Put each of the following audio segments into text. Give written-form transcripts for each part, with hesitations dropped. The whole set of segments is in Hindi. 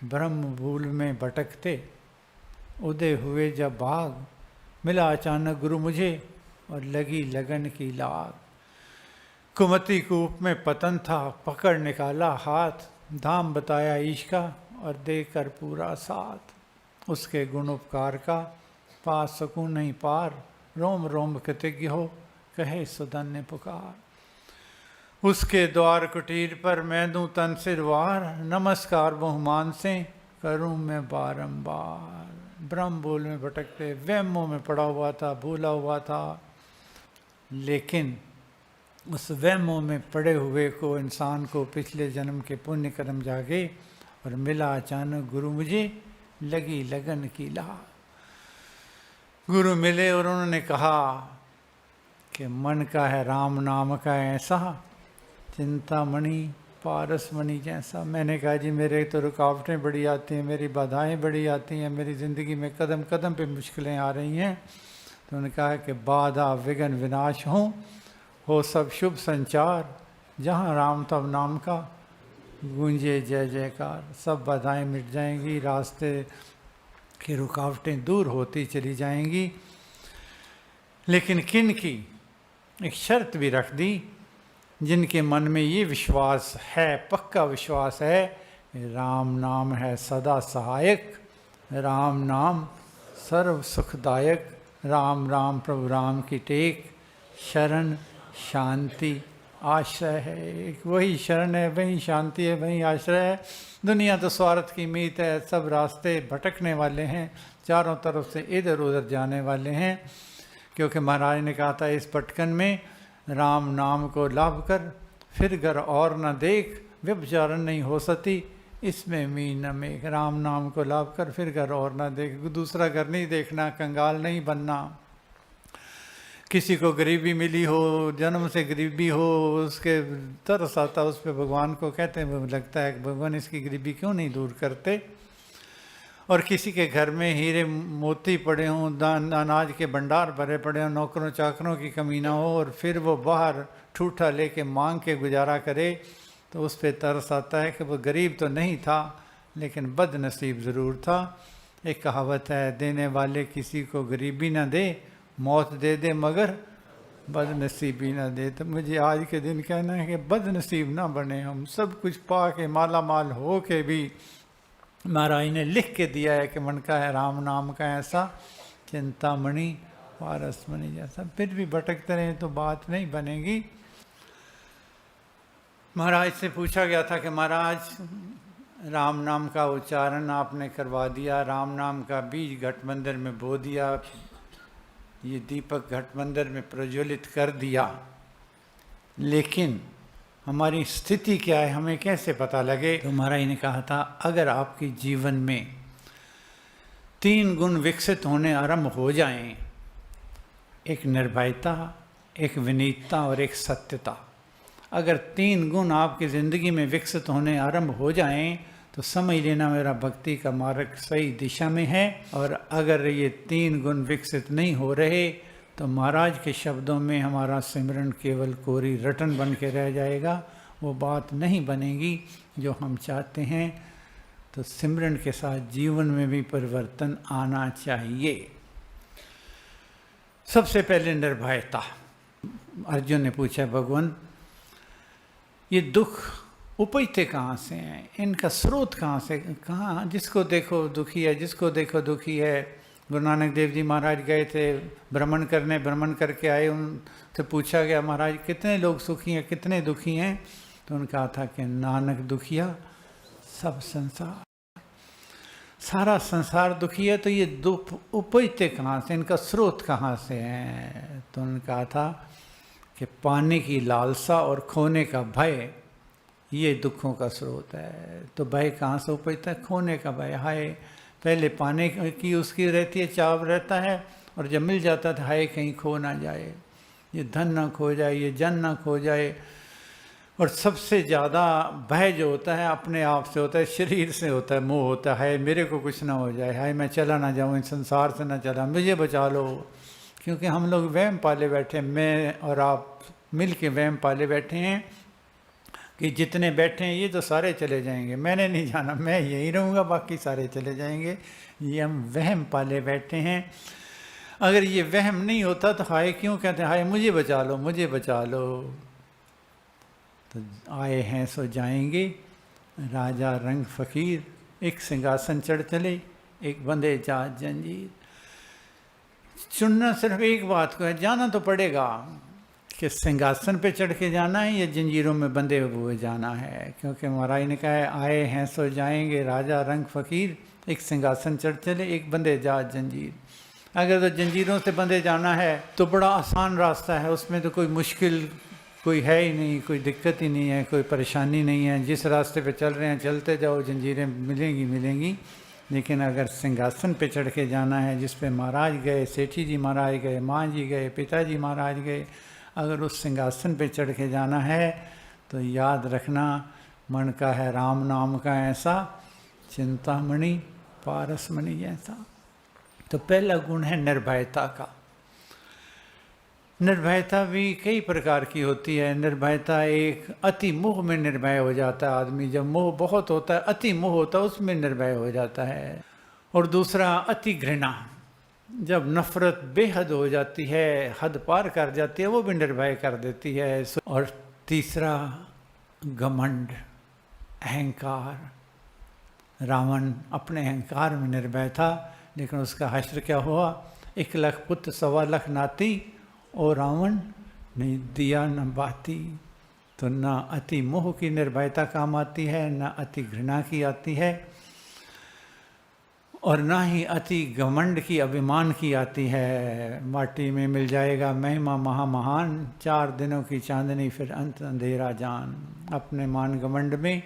ब्रह्म भूल में भटकते उदय हुए जब भाग, मिला अचानक गुरु मुझे और लगी लगन की लाग। कुमति कूप में पतन था, पकड़ निकाला हाथ, धाम बताया ईश का और देकर पूरा साथ। उसके गुण उपकार का पा सकूं नहीं पार, रोम रोम कृतज्ञ हो कहे सुधन्य पुकार। उसके द्वार कुटीर पर मैं दूं तन सिर वार, नमस्कार बहुमान से करूं मैं बारंबार। ब्रह्म भूल में भटकते वहमों में पड़ा हुआ था, भूला हुआ था, लेकिन उस वहमों में पड़े हुए को इंसान को पिछले जन्म के पुण्य कर्म जागे और मिला अचानक गुरु मुझे, लगी लगन की ला। गुरु मिले और उन्होंने कहा कि मन का है राम नाम का ऐसा, चिंतामणि पारसमणि जैसा। मैंने कहा जी मेरे तो रुकावटें बड़ी आती हैं, मेरी बाधाएं बड़ी आती हैं, मेरी ज़िंदगी में कदम कदम पे मुश्किलें आ रही हैं। तो उन्होंने कहा कि बाधा विघ्न विनाश हो सब शुभ संचार, जहाँ राम तब नाम का गूंजे जय जयकार। सब बाधाएं मिट जाएंगी, रास्ते की रुकावटें दूर होती चली जाएंगी। लेकिन किन की एक शर्त भी रख दी, जिनके मन में ये विश्वास है, पक्का विश्वास है, राम नाम है सदा सहायक, राम नाम सर्व सुखदायक, राम राम प्रभु राम की टेक, शरण शांति आश्रय है। एक वही शरण है, वही शांति है, वही आश्रय है। दुनिया तो स्वार्थ की मीत है, सब रास्ते भटकने वाले हैं, चारों तरफ से इधर उधर जाने वाले हैं। क्योंकि महाराज ने कहा था इस भटकन में राम नाम को लाभ कर, फिर घर और न देख, व्यभिचारण नहीं हो सती इसमें मीन न मेघ। राम नाम को लाभ कर फिर घर और न देख, दूसरा घर नहीं देखना, कंगाल नहीं बनना। किसी को गरीबी मिली हो, जन्म से गरीबी हो, उसके तरस आता उस पर भगवान को कहते हैं, लगता है भगवान इसकी गरीबी क्यों नहीं दूर करते। और किसी के घर में हीरे मोती पड़े हों, अनाज के भंडार भरे पड़े हों, नौकरों चाकरों की कमी ना हो, और फिर वो बाहर ठूठा लेके मांग के गुजारा करे, तो उस पर तरस आता है कि वो गरीब तो नहीं था लेकिन बदनसीब ज़रूर था। एक कहावत है, देने वाले किसी को गरीबी ना दे, मौत दे दे मगर बदनसीबी ना दे। तो मुझे आज के दिन कहना है कि बदनसीब ना बने हम, सब कुछ पा के माला माल हो के भी महाराज ने लिख के दिया है कि मन का है राम नाम का ऐसा, चिंतामणि पारसमणि जैसा। फिर भी भटकते रहे तो बात नहीं बनेगी। महाराज से पूछा गया था कि महाराज राम नाम का उच्चारण आपने करवा दिया, राम नाम का बीज घट मंदिर में बो दिया, ये दीपक घट मंदिर में प्रज्वलित कर दिया, लेकिन हमारी स्थिति क्या है, हमें कैसे पता लगे। तो महाराज ने कहा था अगर आपके जीवन में 3 गुण विकसित होने आरंभ हो जाएं, एक निर्भयता, एक विनीतता और एक सत्यता, अगर 3 गुण आपकी ज़िंदगी में विकसित होने आरंभ हो जाएं तो समझ लेना मेरा भक्ति का मार्ग सही दिशा में है। और अगर ये 3 गुण विकसित नहीं हो रहे तो महाराज के शब्दों में हमारा सिमरन केवल कोरी रटन बन के रह जाएगा, वो बात नहीं बनेगी जो हम चाहते हैं। तो सिमरन के साथ जीवन में भी परिवर्तन आना चाहिए। सबसे पहले निर्भयता। अर्जुन ने पूछा भगवान ये दुख उपजते कहाँ से हैं, इनका स्रोत कहाँ से, कहाँ जिसको देखो दुखी है, जिसको देखो दुखी है। गुरु नानक देव जी महाराज गए थे भ्रमण करने, भ्रमण करके आए, उनसे पूछा गया महाराज कितने लोग सुखी हैं, कितने दुखी हैं। तो उन्होंने कहा था कि नानक दुखिया सब संसार, सारा संसार दुखी है। तो ये दुख उपजते कहाँ से, इनका स्रोत कहाँ से है। तो उन्होंने कहा था कि पाने की लालसा और खोने का भय ये दुखों का स्रोत है। तो भय कहाँ से उपजता है, खोने का भय। हाय पहले पाने की उसकी रहती है, चाव रहता है, और जब मिल जाता था हाय कहीं खो ना जाए, ये धन ना खो जाए, ये जन ना खो जाए। और सबसे ज़्यादा भय जो होता है अपने आप से होता है, शरीर से होता है, मोह होता है, मेरे को कुछ ना हो जाए, हाय मैं चला ना जाऊँ, इस संसार से ना चला, मुझे बचा लो। क्योंकि हम लोग वहम पाले बैठे, मैं और आप मिल के वहम पाले बैठे हैं। कि जितने बैठे हैं ये तो सारे चले जाएंगे, मैंने नहीं जाना, मैं यहीं रहूँगा, बाकी सारे चले जाएंगे। ये हम वहम पाले बैठे हैं। अगर ये वहम नहीं होता तो हाय क्यों कहते हैं, हाय मुझे बचा लो, मुझे बचा लो। तो आए हैं सो जाएंगे, राजा रंग फ़कीर, एक सिंहासन चढ़ चले, एक बंधे जात जंजीर। चुनना सिर्फ एक बात को है, जाना तो पड़ेगा कि सिंहासन पे चढ़ के जाना है या जंजीरों में बंधे हुए जाना है। क्योंकि महाराज ने कहा है, आए हैं सो जाएंगे, राजा रंग फ़कीर, एक सिंहासन चढ़ चले, एक बंधे जात जंजीर। अगर तो जंजीरों से बंधे जाना है तो बड़ा आसान रास्ता है, उसमें तो कोई मुश्किल कोई है ही नहीं, कोई दिक्कत ही नहीं है, कोई परेशानी नहीं है। जिस रास्ते पे चल रहे हैं चलते जाओ, जंजीरें मिलेंगी मिलेंगी। लेकिन अगर सिंहासन पे चढ़ के जाना है, जिस पे महाराज गए, सेठी जी महाराज गए, माँ जी गए, पिताजी महाराज गए, अगर उस सिंहासन पे चढ़ के जाना है तो याद रखना, मन का है राम नाम का ऐसा, चिंतामणि पारसमणि जैसा। तो पहला गुण है निर्भयता का। निर्भयता भी कई प्रकार की होती है। निर्भयता एक, अति मोह में निर्भय हो जाता है आदमी, जब मोह बहुत होता है, अति मोह होता है, उसमें निर्भय हो जाता है। और दूसरा अति घृणा, जब नफरत बेहद हो जाती है, हद पार कर जाती है, वो भी निर्भय कर देती है। और तीसरा घमंड, अहंकार। रावण अपने अहंकार में निर्भय था, लेकिन उसका हश्र क्या हुआ, 1 लाख पुत्र 1.25 लाख नाती, और रावण नहीं दिया न बाती। तो ना अति मोह की निर्भयता काम आती है, ना अति घृणा की आती है, और ना ही अति घमंड की, अभिमान की आती है। माटी में मिल जाएगा महिमा महामहान, 4 दिनों की चांदनी फिर अंत अंधेरा जान। अपने मान घमंड में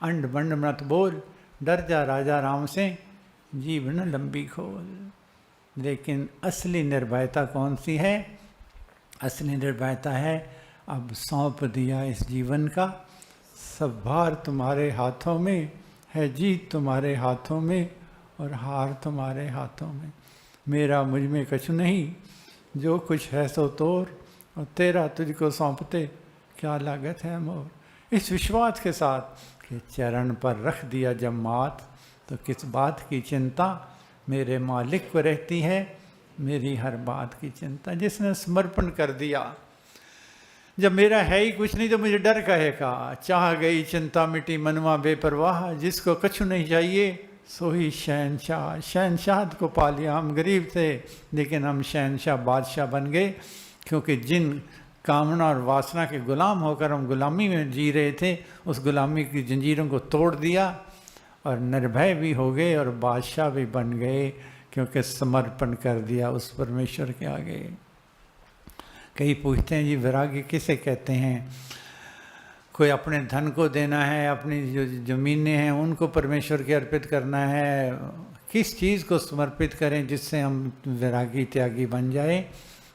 अंड बंड मत बोल, डर जा राजा राम से, जीव न लंबी खोल। लेकिन असली निर्भयता कौन सी है? असली निर्भयता है, अब सौंप दिया इस जीवन का, सब भार तुम्हारे हाथों में है, जीत तुम्हारे हाथों में और हार तुम्हारे हाथों में। मेरा मुझ में कछु नहीं, जो कुछ है सो तोर, और तेरा तुझको सौंपते क्या लागत है मोर। इस विश्वास के साथ कि चरण पर रख दिया जब मात, तो किस बात की चिंता, मेरे मालिक को रहती है मेरी हर बात की चिंता। जिसने समर्पण कर दिया, जब मेरा है ही कुछ नहीं तो मुझे डर काहे का, चाह गई चिंता मिटी मनवा बेपरवाह, जिसको कछु नहीं चाहिए सो ही शहनशाह। शहनशाह को पा लिया, हम गरीब थे लेकिन हम शहनशाह बादशाह बन गए, क्योंकि जिन कामना और वासना के गुलाम होकर हम गुलामी में जी रहे थे, उस गुलामी की जंजीरों को तोड़ दिया और निर्भय भी हो गए और बादशाह भी बन गए, क्योंकि समर्पण कर दिया उस परमेश्वर के आगे। कई पूछते हैं जी वैराग्य किसे कहते हैं? कोई अपने धन को देना है, अपनी जो ज़मीनें हैं उनको परमेश्वर के अर्पित करना है। किस चीज़ को समर्पित करें जिससे हम वैरागी त्यागी बन जाए?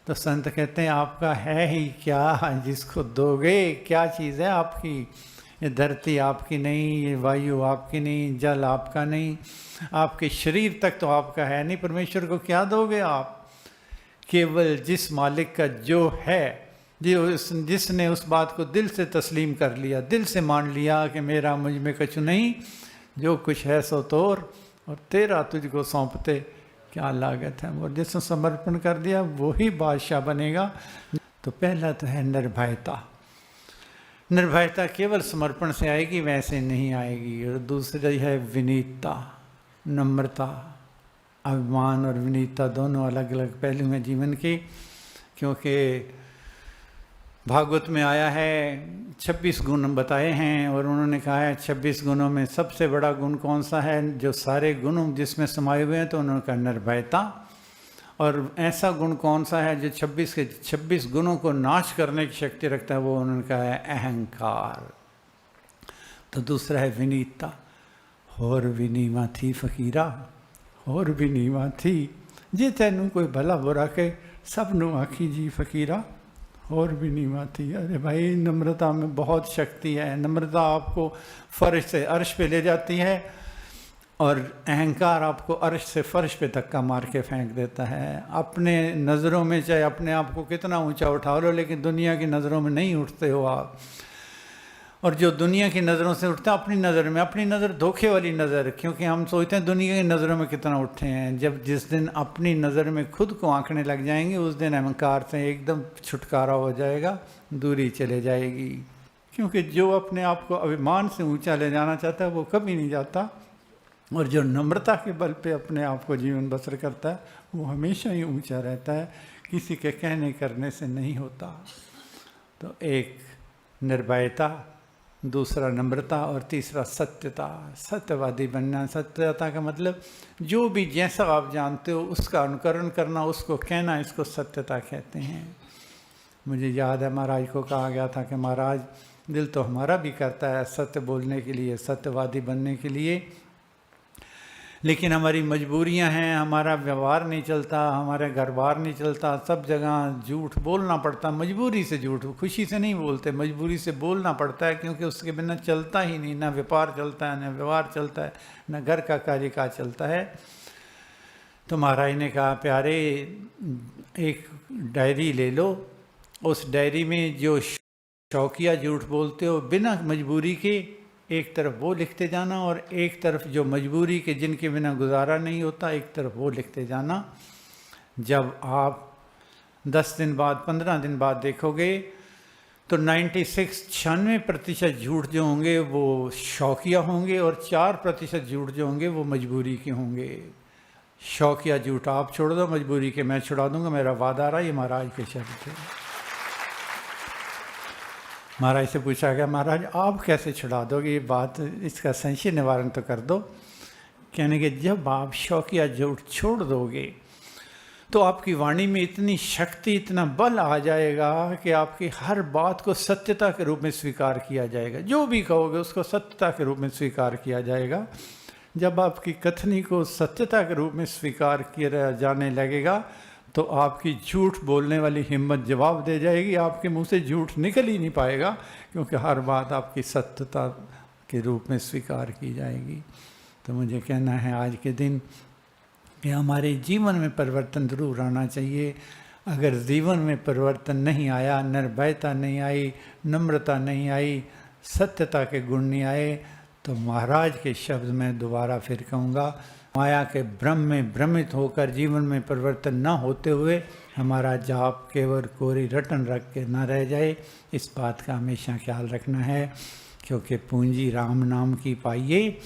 तो संत कहते हैं आपका है ही क्या जिसको दोगे? क्या चीज़ है आपकी? ये धरती आपकी नहीं, ये वायु आपकी नहीं, जल आपका नहीं, आपके शरीर तक तो आपका है नहीं, परमेश्वर को क्या दोगे आप? केवल जिस मालिक का जो है, जिसने उस बात को दिल से तस्लीम कर लिया, दिल से मान लिया कि मेरा मुझ में कछु नहीं, जो कुछ है सो तोर, और तेरा तुझको सौंपते क्या लागत है। और जिसने समर्पण कर दिया वही बादशाह बनेगा। तो पहला तो है निर्भयता। निर्भयता केवल समर्पण से आएगी, वैसे नहीं आएगी। और दूसरी है विनीतता, नम्रता। अभिमान और विनीतता दोनों अलग अलग पहलू हैं जीवन के, क्योंकि भागवत में आया है 26 गुण बताए हैं, और उन्होंने कहा है 26 गुणों में सबसे बड़ा गुण कौन सा है? जो सारे गुणों जिसमें समाये हुए हैं, तो उन्होंने कहा निर्भयता। और ऐसा गुण कौन सा है जो 26 के 26 गुणों को नाश करने की शक्ति रखता है? वो उन्होंने कहा है अहंकार। तो दूसरा है विनीतता। होर विनीमा थी फकीरा, होर विनीमा थी, जे तैनू कोई भला बुरा के सब नू आखी जी फकीरा, और भी नीमा थी। अरे भाई, नम्रता में बहुत शक्ति है। नम्रता आपको फर्श से अर्श पे ले जाती है, और अहंकार आपको अर्श से फर्श पे धक्का मार के फेंक देता है। अपने नज़रों में चाहे अपने आप को कितना ऊंचा उठा लो, लेकिन दुनिया की नज़रों में नहीं उठते हो आप। और जो दुनिया की नज़रों से उठता है अपनी नज़र में, अपनी नज़र धोखे वाली नज़र, क्योंकि हम सोचते हैं दुनिया की नज़रों में कितना उठे हैं। जब जिस दिन अपनी नज़र में खुद को आंकने लग जाएंगे उस दिन अहंकार से एकदम छुटकारा हो जाएगा, दूरी चले जाएगी। क्योंकि जो अपने आप को अभिमान से ऊंचा ले जाना चाहता है वो कभी नहीं जाता, और जो नम्रता के बल पे अपने आप को जीवन बसर करता है वो हमेशा ही ऊंचा रहता है, किसी के कहने करने से नहीं होता। तो एक निर्भयता, दूसरा नम्रता, और तीसरा सत्यता। सत्यवादी बनना। सत्यता का मतलब जो भी जैसा आप जानते हो उसका अनुकरण करना, उसको कहना, इसको सत्यता कहते हैं। मुझे याद है महाराज को कहा गया था कि महाराज दिल तो हमारा भी करता है सत्य बोलने के लिए, सत्यवादी बनने के लिए, लेकिन हमारी मजबूरियां हैं, हमारा व्यवहार नहीं चलता, हमारे घर बार नहीं चलता, सब जगह झूठ बोलना पड़ता, मजबूरी से झूठ, खुशी से नहीं बोलते, मजबूरी से बोलना पड़ता है, क्योंकि उसके बिना चलता ही नहीं, ना व्यापार चलता है, ना व्यवहार चलता है, ना घर का कार्यकाज चलता है। तो महाराज ने कहा प्यारे एक डायरी ले लो, उस डायरी में जो शौकिया झूठ बोलते हो बिना मजबूरी के एक तरफ वो लिखते जाना, और एक तरफ जो मजबूरी के जिनके बिना गुजारा नहीं होता एक तरफ वो लिखते जाना। जब आप 10 दिन बाद 15 दिन बाद देखोगे तो 96-96% झूठ जो होंगे वो शौकिया होंगे, और 4% झूठ जो होंगे वो मजबूरी के होंगे। शौकिया झूठ आप छोड़ दो, मजबूरी के मैं छुड़ा दूंगा, मेरा वादा रहा। ये महाराज के शब्द थे। महाराज से पूछा गया महाराज आप कैसे छुड़ा दोगे ये बात, इसका संशय निवारण तो कर दो। कहने के जब आप शौकिया झूठ छोड़ दोगे तो आपकी वाणी में इतनी शक्ति, इतना बल आ जाएगा कि आपकी हर बात को सत्यता के रूप में स्वीकार किया जाएगा। जो भी कहोगे उसको सत्यता के रूप में स्वीकार किया जाएगा। जब आपकी कथनी को सत्यता के रूप में स्वीकार किया जाने लगेगा तो आपकी झूठ बोलने वाली हिम्मत जवाब दे जाएगी, आपके मुंह से झूठ निकल ही नहीं पाएगा, क्योंकि हर बात आपकी सत्यता के रूप में स्वीकार की जाएगी। तो मुझे कहना है आज के दिन कि हमारे जीवन में परिवर्तन जरूर आना चाहिए। अगर जीवन में परिवर्तन नहीं आया, निर्भयता नहीं आई, नम्रता नहीं आई, सत्यता के गुण नहीं आए, तो महाराज के शब्द में दोबारा फिर कहूँगा, माया के भ्रम में भ्रमित होकर जीवन में परिवर्तन न होते हुए हमारा जाप केवल कोरी रटन रख के न रह जाए, इस बात का हमेशा ख्याल रखना है। क्योंकि पूंजी राम नाम की पाइए,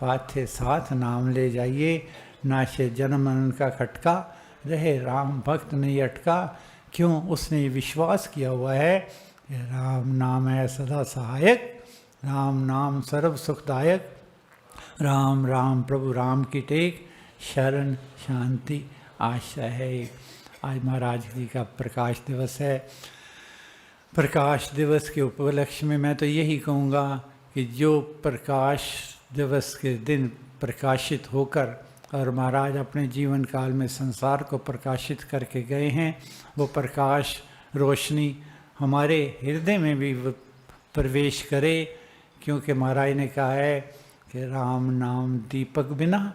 पाथे साथ नाम ले जाइए, नाशे जन्म मरण का खटका, रहे राम भक्त नहीं अटका। क्यों? उसने विश्वास किया हुआ है कि राम नाम है सदा सहायक, राम नाम सर्व सुखदायक, राम राम प्रभु राम की टेक, शरण शांति आशा है। आज महाराज जी का प्रकाश दिवस है। प्रकाश दिवस के उपलक्ष्य में मैं तो यही कहूँगा कि जो प्रकाश दिवस के दिन प्रकाशित होकर और महाराज अपने जीवन काल में संसार को प्रकाशित करके गए हैं, वो प्रकाश रोशनी हमारे हृदय में भी प्रवेश करे। क्योंकि महाराज ने कहा है कि राम नाम दीपक बिना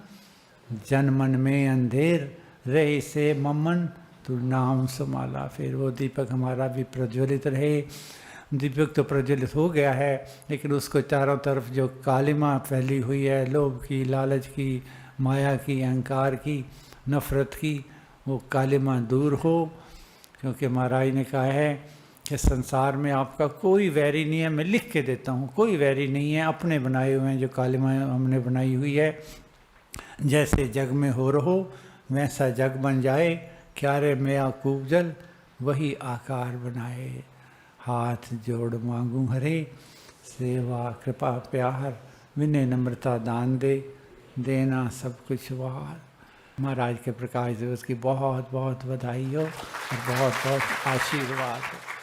जन मन में अंधेर, रहे से ममन तू नाम समाला। फिर वो दीपक हमारा भी प्रज्वलित रहे। दीपक तो प्रज्वलित हो गया है, लेकिन उसको चारों तरफ जो कालिमा फैली हुई है, लोभ की, लालच की, माया की, अहंकार की, नफ़रत की, वो कालिमा दूर हो। क्योंकि महाराज ने कहा है कि संसार में आपका कोई वैरी नहीं है। मैं लिख के देता हूँ, कोई वैरी नहीं है, अपने बनाए हुए हैं जो कालिमा हमने बनाई हुई है। जैसे जग में हो रहो वैसा जग बन जाए, क्यारे में कूप जल वही आकार बनाए। हाथ जोड़ मांगूं हरे, सेवा कृपा प्यार, विनय नम्रता दान दे, देना सब कुछ वार। महाराज के प्रकाश दिवस की बहुत बहुत बधाई हो और बहुत बहुत आशीर्वाद हो।